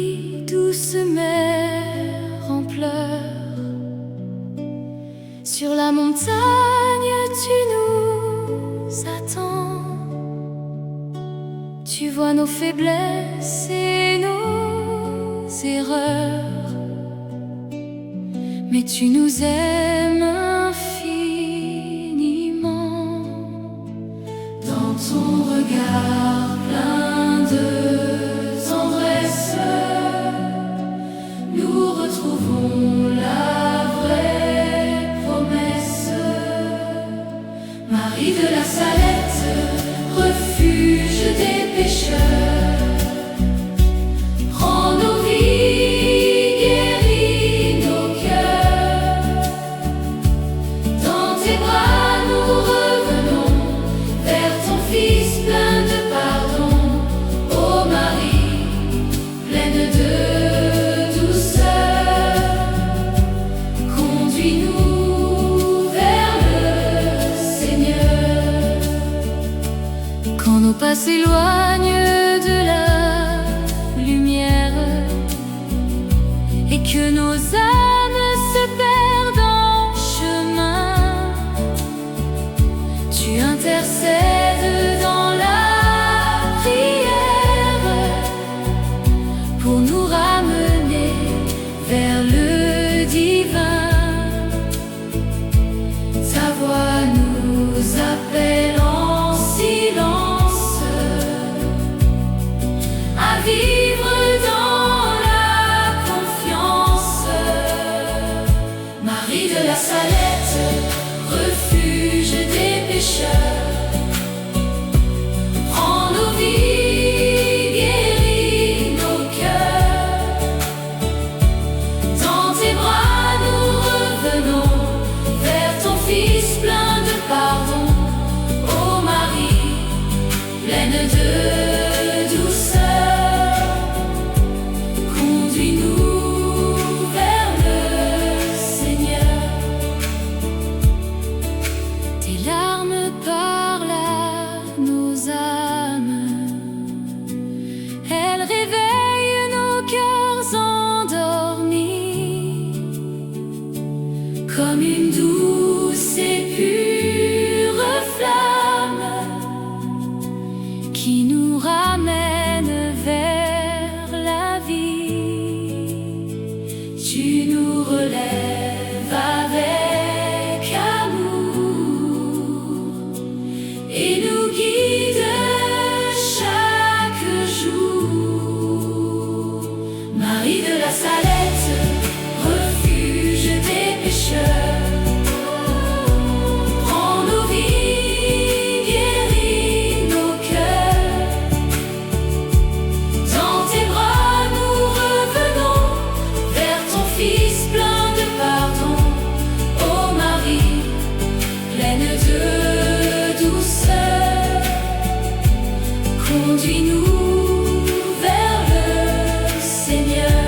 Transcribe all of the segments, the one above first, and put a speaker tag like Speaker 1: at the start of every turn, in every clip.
Speaker 1: Marie, douce mère en pleurs, sur la montagne tu nous attends. Tu vois nos faiblesses et nos erreurs, mais tu nous aimes infiniment. Dans ton regard plein de tendresse, nous retrouvons la vraie promesse. Marie de la Salette, refuge des pécheurs, prends nos vies, guéris nos cœurs. Dans tes bras nous revenons vers ton Fils plein de pardon. Ô Marie, pleine de douceur, conduis-nous vers le Seigneur. Quand nos pas s'éloignent de la lumière et que nos âmes se perdent en chemin, tu intercèdes dans la prière pour nous ramener vers le divin. Ta voix nous appelle en silence à vivre dans la confiance. Marie de la Salette, refuge des pécheurs, prends nos vies, guéris nos cœurs. Dans tes bras nous revenons vers ton Fils plein de pardon. Ô Marie, pleine de douceur, conduis-nous vers le Seigneur. Tes larmes parlent à nos âmes, elles réveillent nos cœurs endormis, comme une douce et pure flamme qui nous ramène vers la vie. Tu nous relèves avec amour et nous guides chaque jour. Marie de la Salette, refuge des pécheurs, prends nos vies, guéris nos cœurs. Dans tes bras nous revenons vers ton Fils plein de pardon. Ô Marie, pleine de douceur, conduis-nous vers le Seigneur.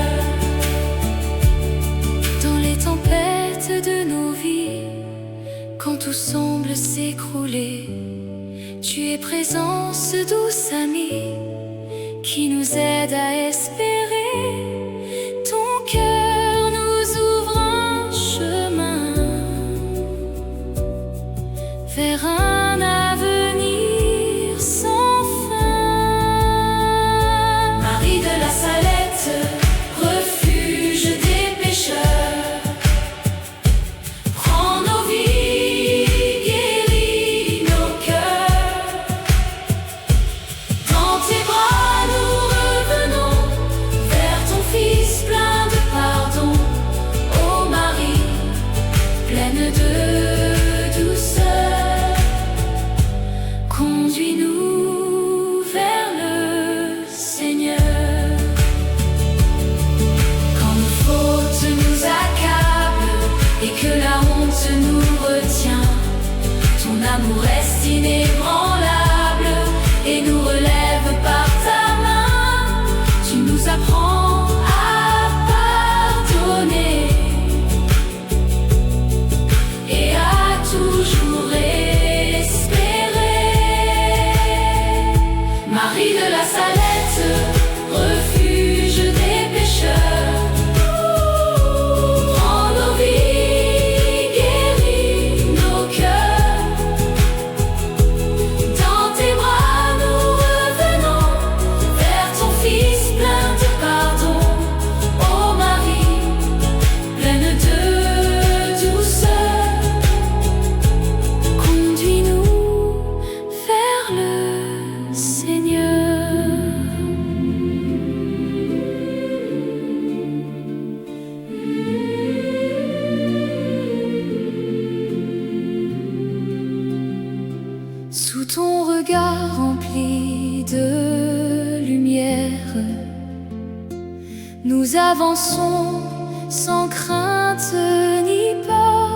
Speaker 1: Nous avançons sans crainte ni peur.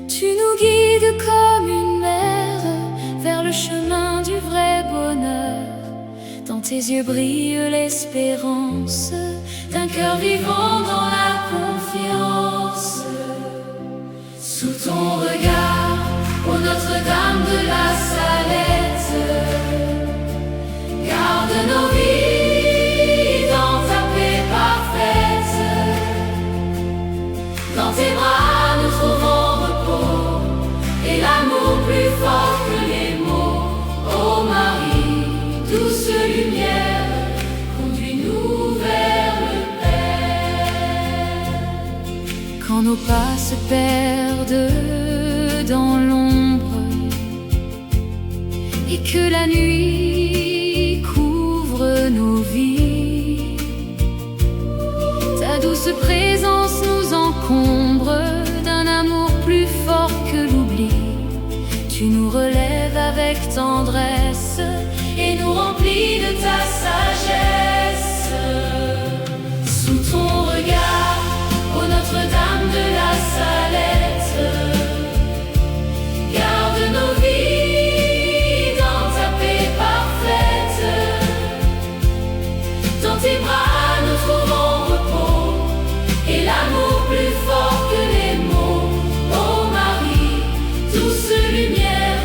Speaker 1: Tu nous guides comme une mère vers le chemin du vrai bonheur. Dans tes yeux brille l'espérance d'un cœur vivant dans la confiance. Sous ton regard, ô Notre-Dame de la Salette, garde nos vies dans ta paix parfaite. Dans tes bras nous trouvons repos et l'amour plus fort que les mots. Ô Marie, douce lumière, conduis-nous vers le Père. Quand nos pas se perdent dans l'ombre et que la nuit couvre nos vies, ta douce présence nous encombre d'un amour plus fort que l'oubli. Tu nous relèves avec tendresse et nous remplis de ta sagesse. Sous ton regard, ô Notre-Dame de la Salette, garde nos vies dans ta paix parfaite. Dans tes bras nous trouvons repos et l'amour plus fort que les mots. Ô Marie, douce lumière,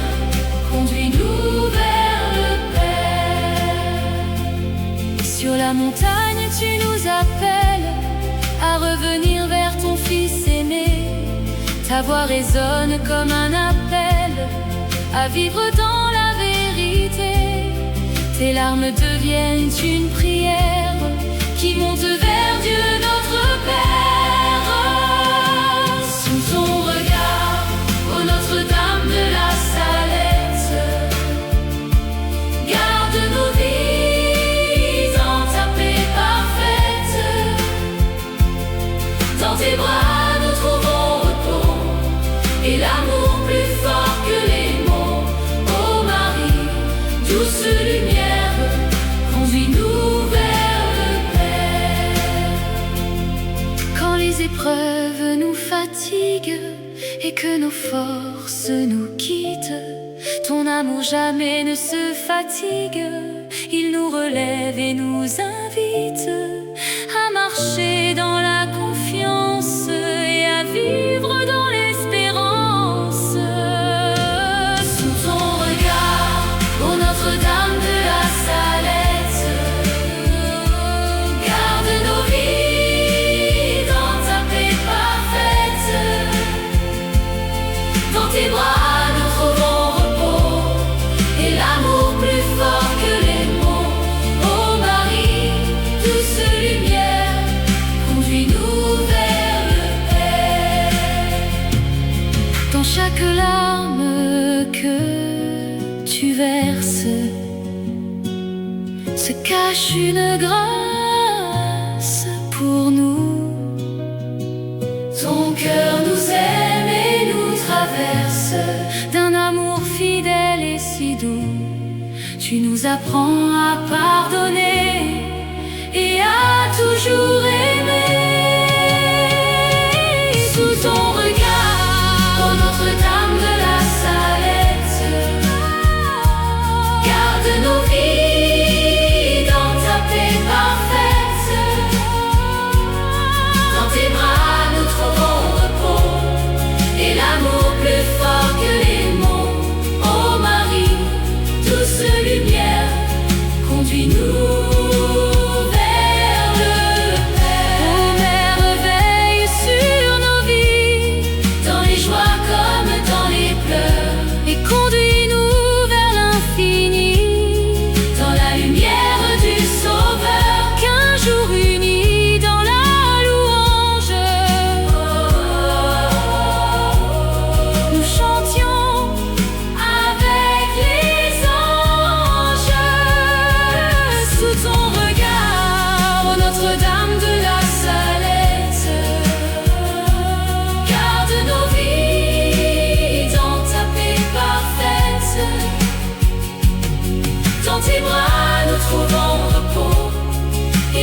Speaker 1: conduis-nous vers le Père. Sur la montagne tu nous appelles à revenir vers ton Fils aimé. Ta voix résonne comme un appel à vivre dans la vérité. Tes larmes deviennent une prière qui monte vers Dieu notre Père. Sous ton regard, ô Notre-Dame de la Salette, garde nos vies dans ta paix parfaite. Dans tes bras nous trouvons repos et l'amour plus fort que les mots. Ô Marie, douce lumière, conduis-nous vers le Père. Quand les épreuves nous fatiguent et que nos forces nous quittent, ton amour jamais ne se fatigue. Il nous relève et nous invite à marcher dans la confiance et à vivre dans l'espérance. Sous ton regard, ô Notre-Dame de la Salette, garde nos vies dans ta paix parfaite. Dans tes bras nous trouvons repos et l'amour plus fort que les mots. Ô Marie, douce lumière, conduis-nous vers le Père. Dans chaque larme que tu verses se cache une grâce pour nous. Ton cœur nous aime et nous traverse d'un amour fidèle et si doux. Tu nous apprends à pardonner et à toujours aimer. Sous ton regard, ô Notre-Dame de la Salette, garde nos vies dans ta paix parfaite. Dans tes bras nous trouvons repos et l'amour plus fort que les mots. Ô Marie, douce lumière, conduis-nous vers le Père.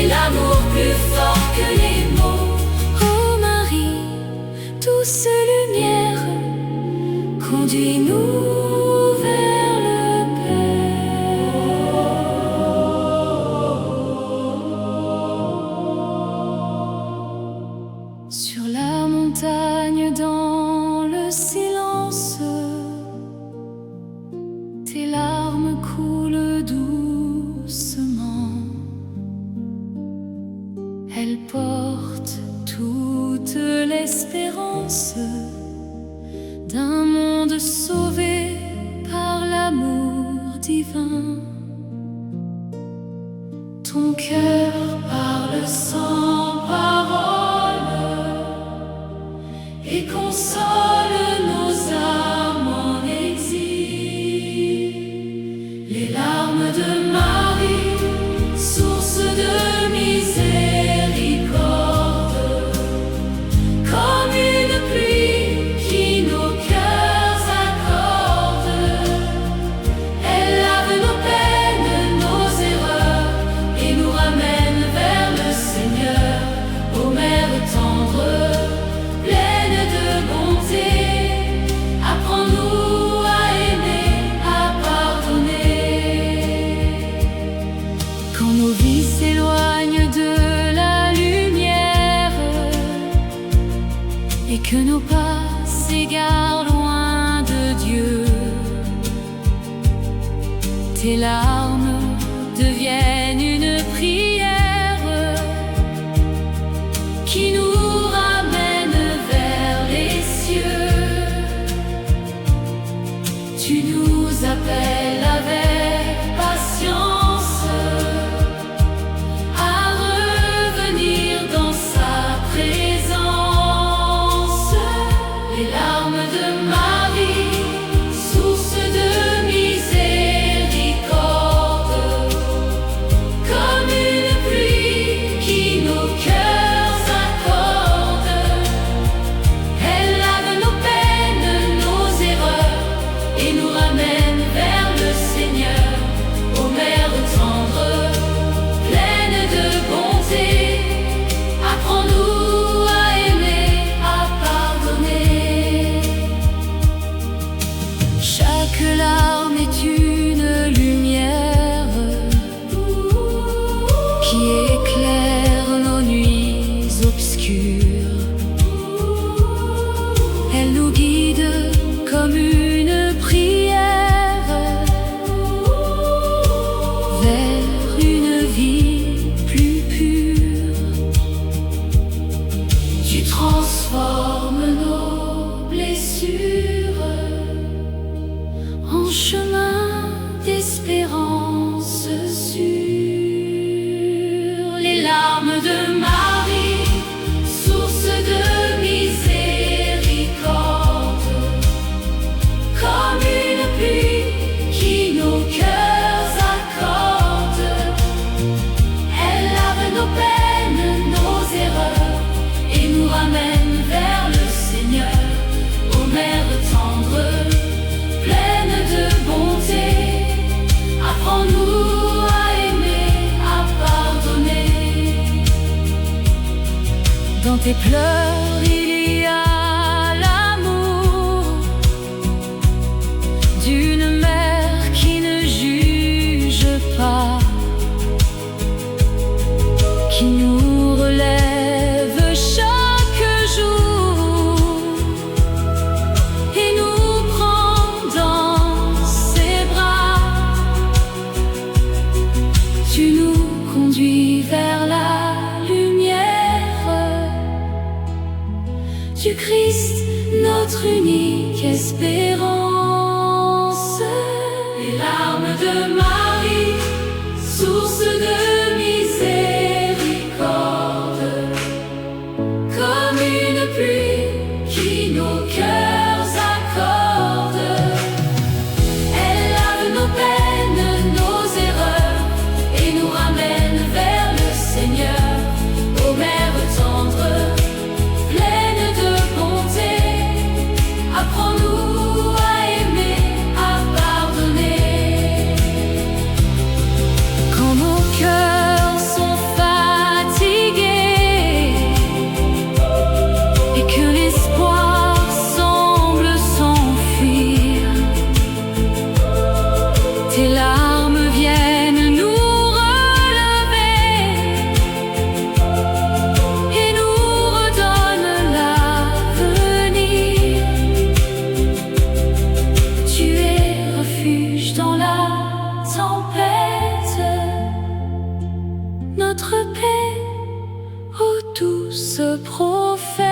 Speaker 1: et l'amour plus fort que les mots. Oh Marie, douce lumière, conduis-nous vers le Père. Sur la montagne, dans le silence, tes larmes coulent doucement. Elles portent toute l'espérance d'un monde sauvé par l'amour divin. Ton cœur parle sans parole et console nos âmes en exil. Les larmes de Marie, source de miséricorde, comme une pluie qui nos cœurs accorde. Elle lave nos peines, nos erreurs, et nous ramène vers le Seigneur. Ô Mère tendre, pleine de bonté, apprends-nous à aimer, à pardonner. Quand nos vies s'éloignent de la lumière et que nos pas s'égarent loin de Dieu, tes larmes deviennent une prière qui nous ramène vers les cieux. Tu nous appelles avec patience à revenir dans sa présence. Les larmes de Marie, source de miséricorde, comme une pluie qui nos cœurs accorde. Elle lave nos peines, nos erreurs, et nous ramène vers le Seigneur. Ô Mère tendre, pleine de bonté, apprends-nous à aimer, à pardonner. Chaque larme est une lumière qui éclaire nos nuits obscures. Elle nous guide comme une prière vers une vie plus pure. Tu transformes nos blessures en chemin d'espérance sûre. Les larmes de Marie, source de miséricorde, comme une pluie qui nos cœurs accorde. Elle lave nos peines, nos erreurs, et nous ramène vers le Seigneur. Ô Mère tendre, pleine de bonté, apprends-nous à aimer, à pardonner. Dans tes pleurs, il y a l'amour d'une mère qui ne juge pas, qui nous relève chaque jour et nous prend dans ses bras. Tu nous conduis vers la lumière du Christ, notre unique espérance. Les larmes de Marie, source de miséricorde, comme une pluie qui nos cœurs accorde. Elle lave nos peines, nos erreurs, et nous ramène vers le Seigneur. Ô Mère tendre, pleine de bonté, apprends-nous à aimer, à pardonner. paix, ô douce prophète.